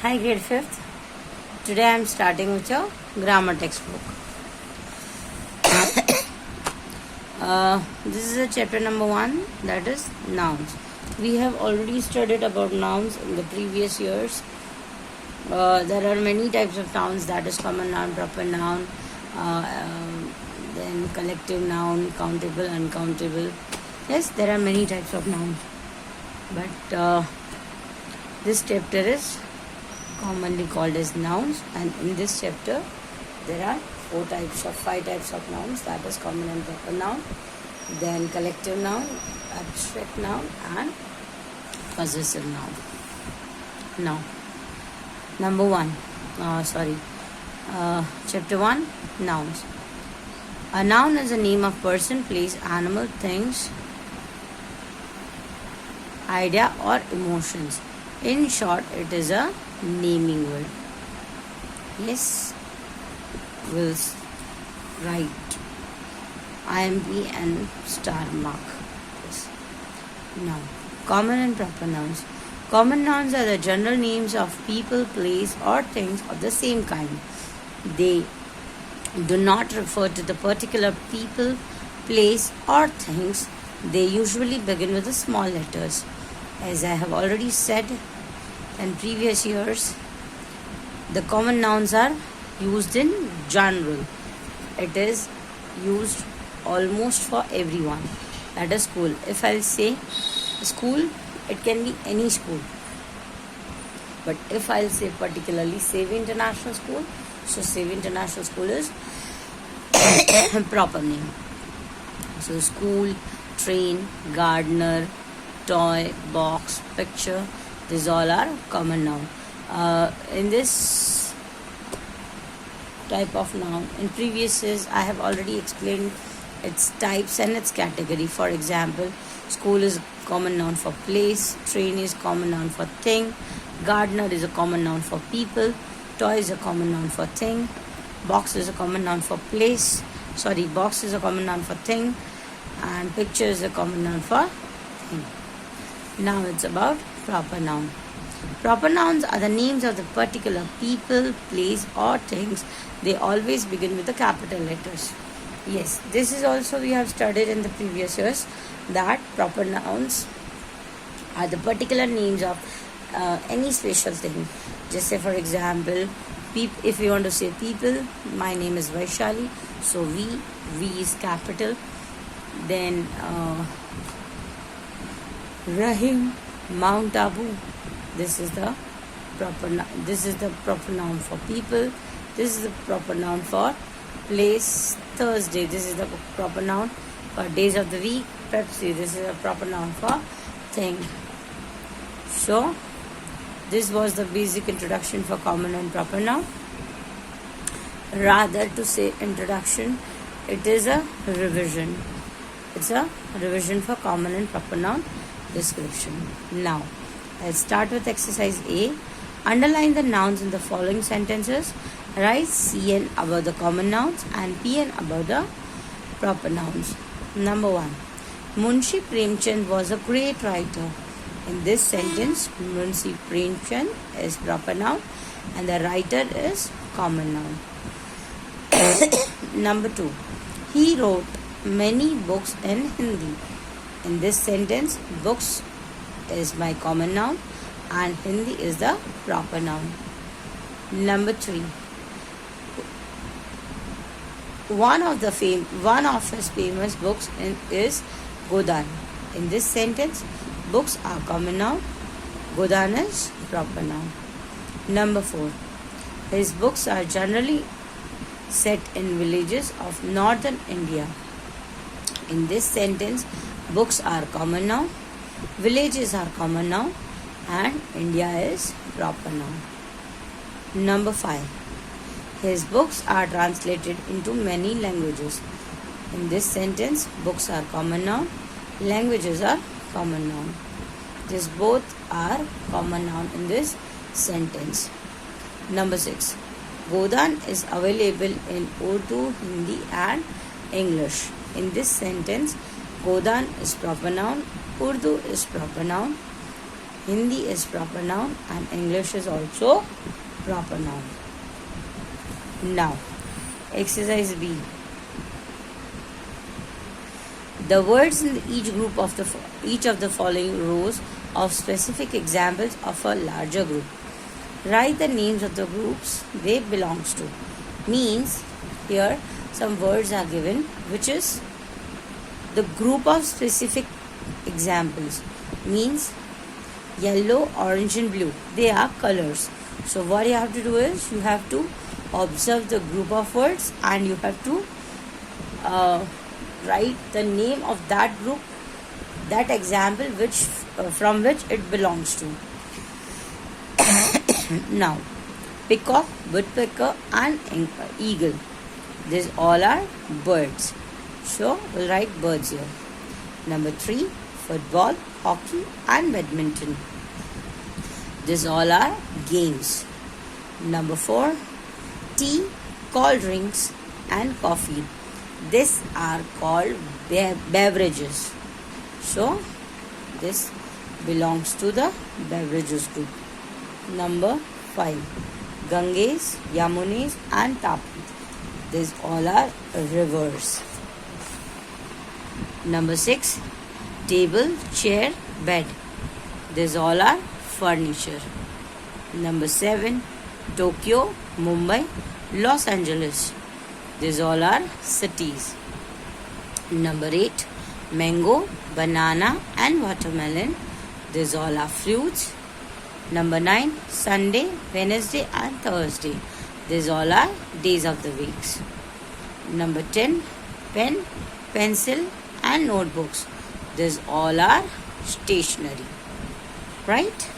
Hi, grade 5th. Today I am starting with your grammar textbook. This is a chapter number 1, that is nouns. We have already studied about nouns in the previous years. There are many types of nouns, that is common noun, proper noun, then collective noun, countable, uncountable. Yes, there are many types of nouns. But this chapter is commonly called as nouns, and in this chapter there are 5 types of nouns, that is common and proper noun, then collective noun, abstract noun, and possessive noun. Now, chapter 1, nouns. A noun is a name of person, place, animal, things, idea or emotions. In short, it is a naming word. Yes, we'll write IMP and star mark. Yes. Now, common and proper nouns. Common nouns are the general names of people, place, or things of the same kind. They do not refer to the particular people, place, or things. They usually begin with the small letters. As I have already said in previous years, the common nouns are used in general. It is used almost for everyone. That is school. If I'll say school, it can be any school. But if I'll say particularly Sevi International School, so Sevi International School is proper name. So school, train, gardener, toy, box, picture, these all are common noun. In this type of noun, in previous years, I have already explained its types and its category. For example, school is common noun for place, train is common noun for thing, gardener is a common noun for people, toy is a common noun for thing, box is a common noun for box is a common noun for thing, and picture is a common noun for thing. Now it's about proper noun. Proper nouns are the names of the particular people, place, or things. They always begin with the capital letters. Yes, this is also we have studied in the previous years, that proper nouns are the particular names of any special thing. Just say, for example, if you want to say people, my name is Vaishali, so V is capital. Then Rahim, Mount Abu, this is the proper noun for people. This is the proper noun for place. Thursday, this is the proper noun for days of the week. Pepsi, this is a proper noun for thing. So this was the basic introduction for common and proper noun. Rather to say introduction, it is a revision. It's a revision for common and proper noun description. Now, let's start with exercise A. Underline the nouns in the following sentences. Write CN above the common nouns and PN above the proper nouns. Number 1. Munshi Premchand was a great writer. In this sentence, Munshi Premchand is proper noun and the writer is common noun. Number 2. He wrote many books in Hindi. In this sentence, books is my common noun and Hindi is the proper noun. Number 3. One of his famous books is Godan. In this sentence, books are common noun, Godan is proper noun. Number 4. His books are generally set in villages of northern India. In this sentence, books are common noun, villages are common noun, and India is proper noun. Number 5. His books are translated into many languages. In this sentence, books are common noun, languages are common noun. These both are common noun in this sentence. Number 6. Godan is available in Urdu, Hindi, and English. In this sentence, Godan is proper noun, Urdu is proper noun, Hindi is proper noun and English is also proper noun. Now, exercise B. The words in each of the following rows of specific examples of a larger group. Write the names of the groups they belongs to. Means here some words are given which is the group of specific examples. Means yellow, orange and blue. They are colors. So what you have to do is you have to observe the group of words and you have to write the name of that group, that example which from which it belongs to. Now, peacock, woodpecker and eagle. These all are birds. So we'll write birds here. Number 3, football, hockey and badminton. These all are games. Number 4, tea, cold drinks and coffee. These are called beverages. So this belongs to the beverages group. Number 5, Ganges, Yamunas and Tapi. These all are rivers. Number 6, table, chair, bed. These all are furniture. Number 7, Tokyo, Mumbai, Los Angeles. These all are cities. Number 8, mango, banana and watermelon. These all are fruits. Number 9, Sunday, Wednesday and Thursday. These all are days of the weeks. Number 10, pen, pencil and notebooks. These all are stationery. Right?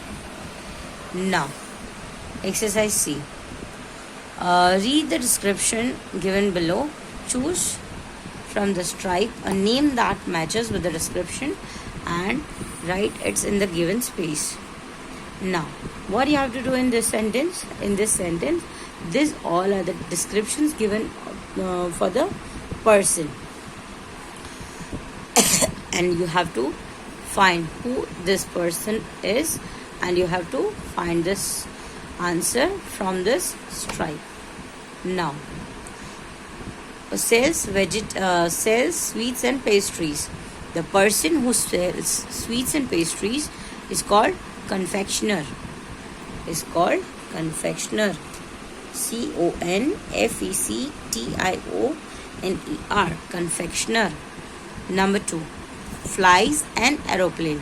Now, exercise C. Read the description given below. Choose from the stripe a name that matches with the description and write it's in the given space. Now, what you have to do in this sentence? In this sentence, these all are the descriptions given for the person. And you have to find who this person is and you have to find this answer from this stripe. Now, sells sweets and pastries. The person who sells sweets and pastries is called confectioner. Is called confectioner. CONFECTIONER. Confectioner. Number 2, flies an aeroplane.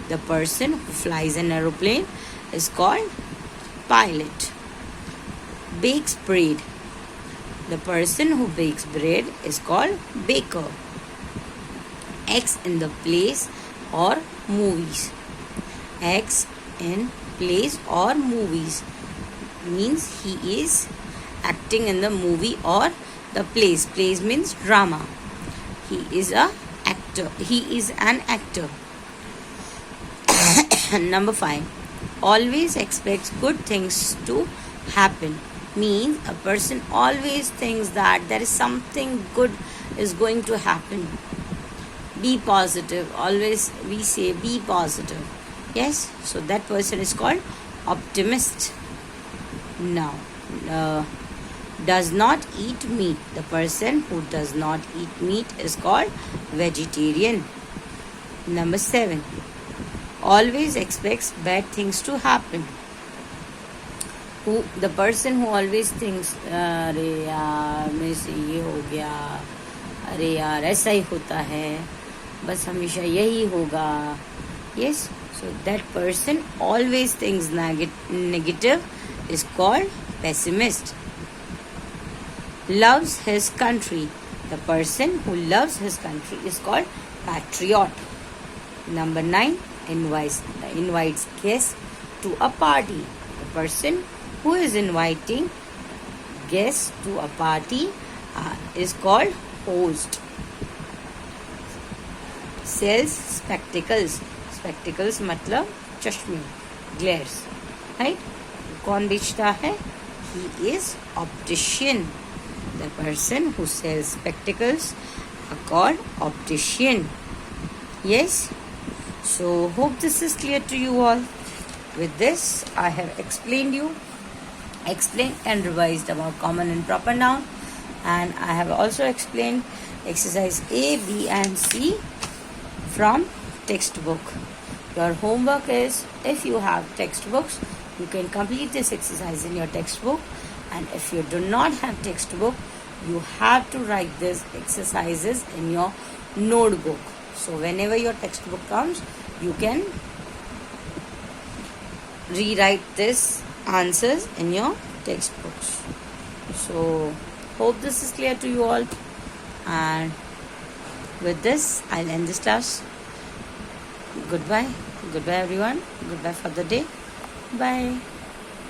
The person who flies an aeroplane is called pilot. Bakes bread. The person who bakes bread is called baker. Acts in the plays or movies. Acts in plays or movies means he is acting in the movie or the plays. Plays means drama. He is a actor. He is an actor. Number 5, always expects good things to happen. Means a person always thinks that there is something good is going to happen. Be positive. Always we say be positive. Yes, so that person is called optimist. Now, does not eat meat. The person who does not eat meat is called vegetarian. Number 7, always expects bad things to happen. The person who always thinks अरे यार मेरे से ये हो गया, अरे यार ऐसा ही होता है, बस हमेशा यही होगा. Yes, so that person always thinks negative is called pessimist. Loves his country. The person who loves his country is called patriot. Number 9, invites guests to a party. The person who is inviting guests to a party is called host. Sells spectacles. Spectacles मतलब चश्मे, glares. Right? कौन बेचता है? He is optician. The person who sells spectacles are called optician. Yes? So hope this is clear to you all. With this, I have explained and revised about common and proper noun, and I have also explained exercise A, B and C from textbook. Your homework is, if you have textbooks, you can complete this exercise in your textbook, and if you do not have textbook, you have to write these exercises in your notebook. So whenever your textbook comes, you can rewrite these answers in your textbooks. So hope this is clear to you all, and with this I'll end this class. Goodbye everyone. Goodbye for the day. Bye.